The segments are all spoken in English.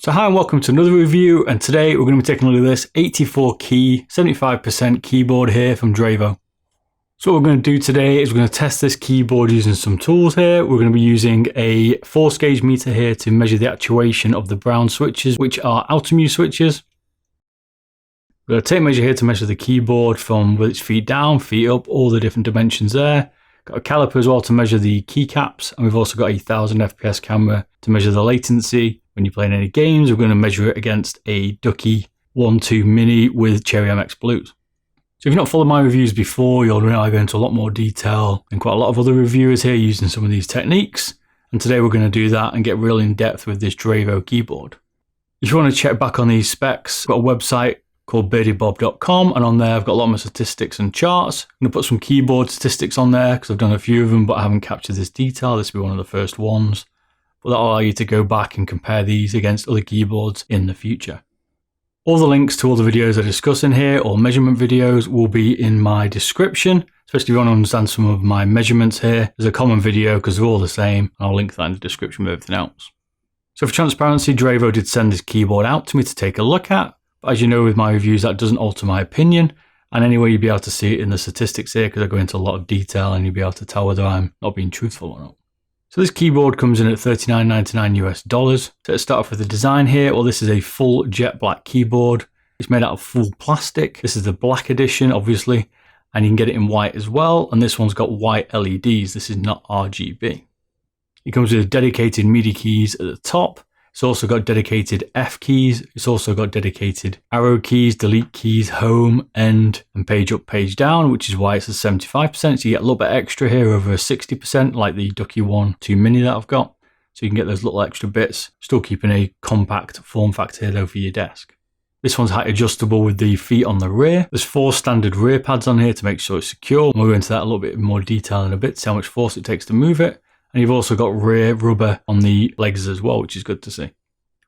So hi and welcome to another review, and today we're going to be taking a look at this 84 key, 75% keyboard here from Drevo. So what we're going to do today is we're going to test this keyboard using some tools here. We're going to be using a force gauge meter here to measure the actuation of the brown switches, which are outer switches. We're going to take a measure here to measure the keyboard from with its feet down, feet up, all the different dimensions there. Got a caliper as well to measure the keycaps, and we've also got a 1000 FPS camera to measure the latency. When you're playing any games, we're going to measure it against a Ducky 1.2 Mini with Cherry MX Blues. So if you've not followed my reviews before, you'll know I go into a lot more detail than quite a lot of other reviewers here using some of these techniques. And today we're going to do that and get real in depth with this Drevo keyboard. If you want to check back on these specs, I've got a website called beardedbob.com, and on there I've got a lot of my statistics and charts. I'm going to put some keyboard statistics on there because I've done a few of them, but I haven't captured this detail. This will be one of the first ones. But that'll allow you to go back and compare these against other keyboards in the future. All the links to all the videos I discuss in here, or measurement videos, will be in my description, especially if you want to understand some of my measurements here. There's a common video because they're all the same, and I'll link that in the description with everything else. So for transparency, Drevo did send this keyboard out to me to take a look at, but as you know with my reviews, that doesn't alter my opinion, and anyway you'll be able to see it in the statistics here because I go into a lot of detail and you'll be able to tell whether I'm not being truthful or not. So this keyboard comes in at $39.99 US. So let's start off with the design here. Well, this is a full jet black keyboard. It's made out of full plastic. This is the black edition, obviously, and you can get it in white as well. And this one's got white LEDs. This is not RGB. It comes with dedicated MIDI keys at the top. It's also got dedicated F keys. It's also got dedicated arrow keys, delete keys, home, end, and page up, page down, which is why it's at 75%. So you get a little bit extra here over 60%, like the Ducky 1.2 Mini that I've got. So you can get those little extra bits, still keeping a compact form factor here though for your desk. This one's height adjustable with the feet on the rear. There's 4 standard rear pads on here to make sure it's secure. We'll go into that a little bit more detail in a bit, see how much force it takes to move it. And you've also got rear rubber on the legs as well, which is good to see.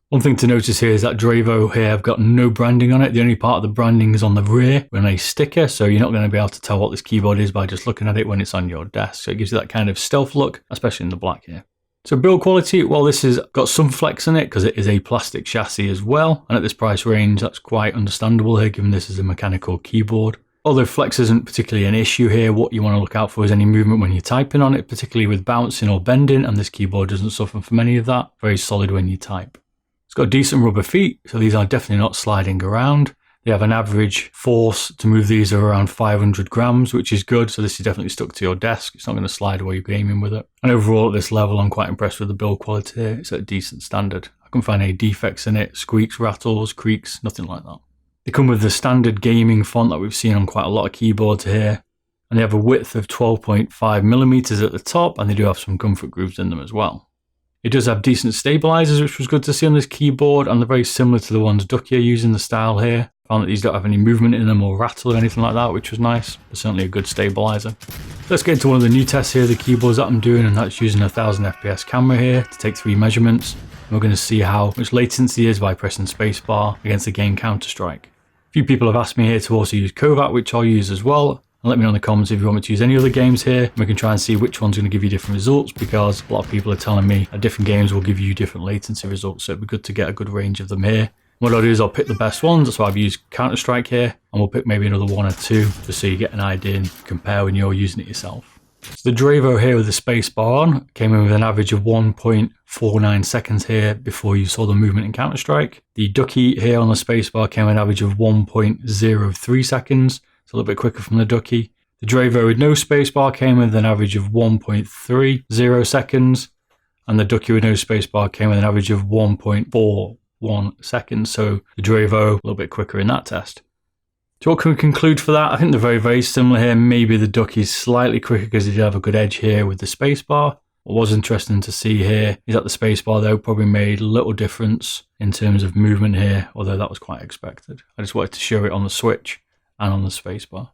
One thing to notice here is that Drevo here have got no branding on it. The only part of the branding is on the rear with a sticker, so you're not going to be able to tell what this keyboard is by just looking at it when it's on your desk. So it gives you that kind of stealth look, especially in the black here. So build quality, well, this has got some flex in it because it is a plastic chassis as well. And at this price range, that's quite understandable here, given this is a mechanical keyboard. Although flex isn't particularly an issue here, what you want to look out for is any movement when you're typing on it, particularly with bouncing or bending, and this keyboard doesn't suffer from any of that. Very solid when you type. It's got decent rubber feet, so these are definitely not sliding around. They have an average force to move these of around 500 grams, which is good, so this is definitely stuck to your desk. It's not going to slide while you're gaming with it. And overall at this level, I'm quite impressed with the build quality here. It's at a decent standard. I couldn't find any defects in it, squeaks, rattles, creaks, nothing like that. They come with the standard gaming font that we've seen on quite a lot of keyboards here. And they have a width of 12.5 millimeters at the top, and they do have some comfort grooves in them as well. It does have decent stabilizers, which was good to see on this keyboard, and they're very similar to the ones Ducky are using, the style here. I found that these don't have any movement in them or rattle or anything like that, which was nice. They're certainly a good stabilizer. Let's get into one of the new tests here, the keyboards that I'm doing, and that's using a 1000 FPS camera here to take 3 measurements. And we're going to see how much latency is by pressing spacebar against the game Counter-Strike. A few people have asked me here to also use Kovac, which I'll use as well. And let me know in the comments if you want me to use any other games here. And we can try and see which one's going to give you different results, because a lot of people are telling me that different games will give you different latency results. So it'd be good to get a good range of them here. What I'll do is I'll pick the best ones. That's why I've used Counter-Strike here. And we'll pick maybe another 1 or 2 just so you get an idea and compare when you're using it yourself. So the Drevo here with the space bar on came in with an average of 1.49 seconds here before you saw the movement in Counter-Strike. The Ducky here on the space bar came with an average of 1.03 seconds. It's a little bit quicker from the Ducky. The Drevo with no spacebar came with an average of 1.30 seconds, and the Ducky with no spacebar came with an average of 1.41 seconds. So the Drevo a little bit quicker in that test. So what can we conclude for that? I think they're very, very similar here. Maybe the Ducky's slightly quicker because they did have a good edge here with the spacebar. What was interesting to see here is that the spacebar though probably made a little difference in terms of movement here, although that was quite expected. I just wanted to show it on the Switch and on the spacebar.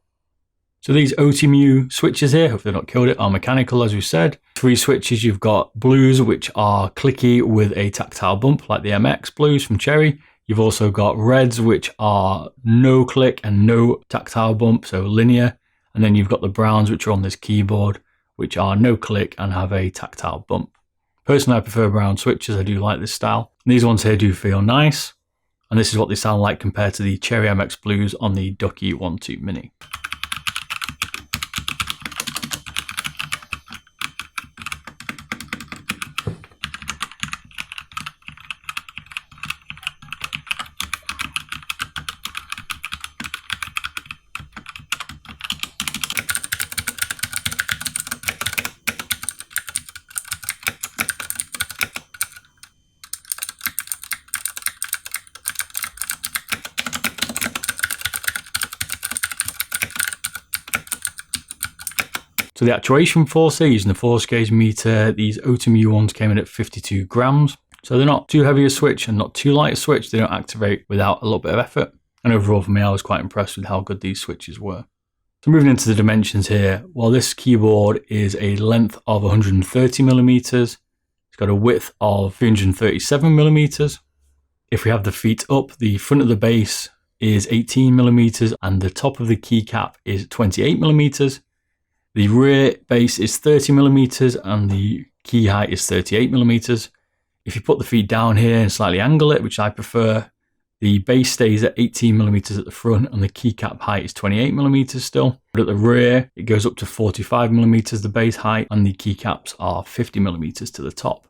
So these OTMU switches here, hopefully they've not killed it, are mechanical as we said. 3 switches, you've got blues which are clicky with a tactile bump like the MX blues from Cherry. You've also got reds which are no click and no tactile bump, so linear. And then you've got the browns which are on this keyboard, which are no click and have a tactile bump. Personally, I prefer brown switches. I do like this style. And these ones here do feel nice. And this is what they sound like compared to the Cherry MX Blues on the Ducky 1.2 Mini. So the actuation force here, using the force gauge meter, these O2mu ones came in at 52 grams. So they're not too heavy a switch and not too light a switch. They don't activate without a little bit of effort. And overall for me, I was quite impressed with how good these switches were. So moving into the dimensions here, well, this keyboard is a length of 130 millimeters. It's got a width of 337 millimeters. If we have the feet up, the front of the base is 18 millimeters and the top of the keycap is 28 millimeters. The rear base is 30 millimeters and the key height is 38 millimeters. If you put the feet down here and slightly angle it, which I prefer, the base stays at 18 millimeters at the front and the keycap height is 28 millimeters still. But at the rear, it goes up to 45 millimeters, the base height, and the keycaps are 50 millimeters to the top.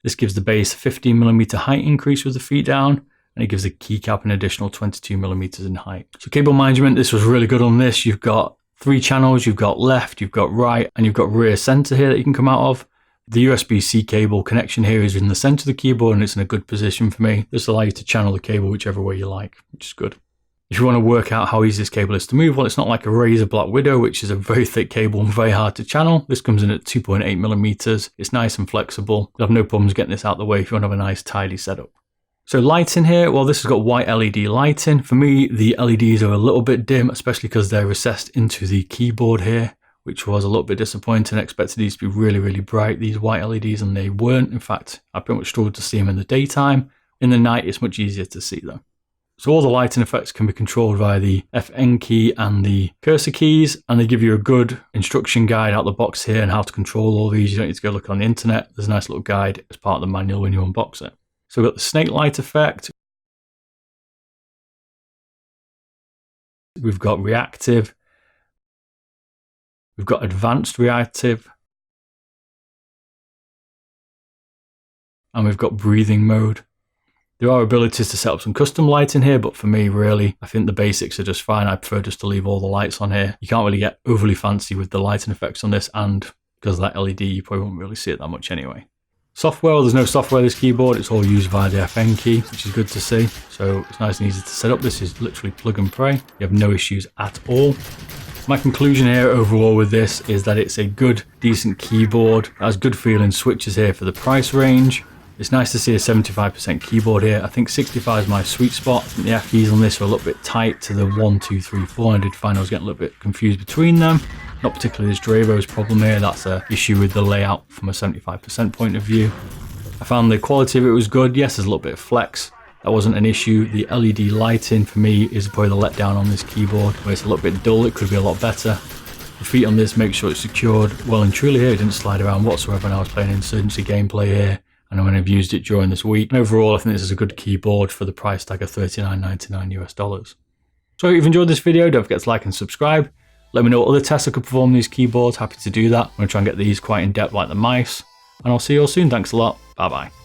This gives the base a 15 millimeter height increase with the feet down, and it gives the keycap an additional 22 millimeters in height. So cable management, this was really good on this. You've got 3 channels, you've got left, you've got right, and you've got rear center here that you can come out of. The USB-C cable connection here is in the center of the keyboard and it's in a good position for me. This allows you to channel the cable whichever way you like, which is good. If you want to work out how easy this cable is to move, well, it's not like a Razer Black Widow, which is a very thick cable and very hard to channel. This comes in at 2.8 millimeters. It's nice and flexible. You'll have no problems getting this out of the way if you want to have a nice tidy setup. So lighting here, well, this has got white LED lighting. For me, the LEDs are a little bit dim, especially because they're recessed into the keyboard here, which was a little bit disappointing. I expected these to be really, really bright, these white LEDs, and they weren't. In fact, I pretty much struggled to see them in the daytime. In the night, it's much easier to see though. So all the lighting effects can be controlled via the FN key and the cursor keys, and they give you a good instruction guide out the box here on how to control all these. You don't need to go look on the internet. There's a nice little guide as part of the manual when you unbox it. So we've got the snake light effect. We've got reactive. We've got advanced reactive. And we've got breathing mode. There are abilities to set up some custom lighting here, but for me, really, I think the basics are just fine. I prefer just to leave all the lights on here. You can't really get overly fancy with the lighting effects on this, and because of that LED, you probably won't really see it that much anyway. Software, well, there's no software on this keyboard. It's all used via the FN key, which is good to see. So it's nice and easy to set up. This is literally plug and play. You have no issues at all. My conclusion here overall with this is that it's a good, decent keyboard. It has good feeling switches here for the price range. It's nice to see a 75% keyboard here. I think 65 is my sweet spot. The F keys on this are a little bit tight to the 1, 2, 3, 4. I did find I was getting a little bit confused between them. Not particularly this Drevo's problem here. That's an issue with the layout from a 75% point of view. I found the quality of it was good. Yes, there's a little bit of flex. That wasn't an issue. The LED lighting for me is probably the letdown on this keyboard, where it's a little bit dull. It could be a lot better. The feet on this, make sure it's secured well and truly here. It didn't slide around whatsoever when I was playing Insurgency Gameplay here, and when I've used it during this week. And overall, I think this is a good keyboard for the price tag of $39.99 US. So if you've enjoyed this video, don't forget to like and subscribe. Let me know what other tests I could perform on these keyboards. Happy to do that. I'm going to try and get these quite in depth like the mice. And I'll see you all soon. Thanks a lot. Bye bye.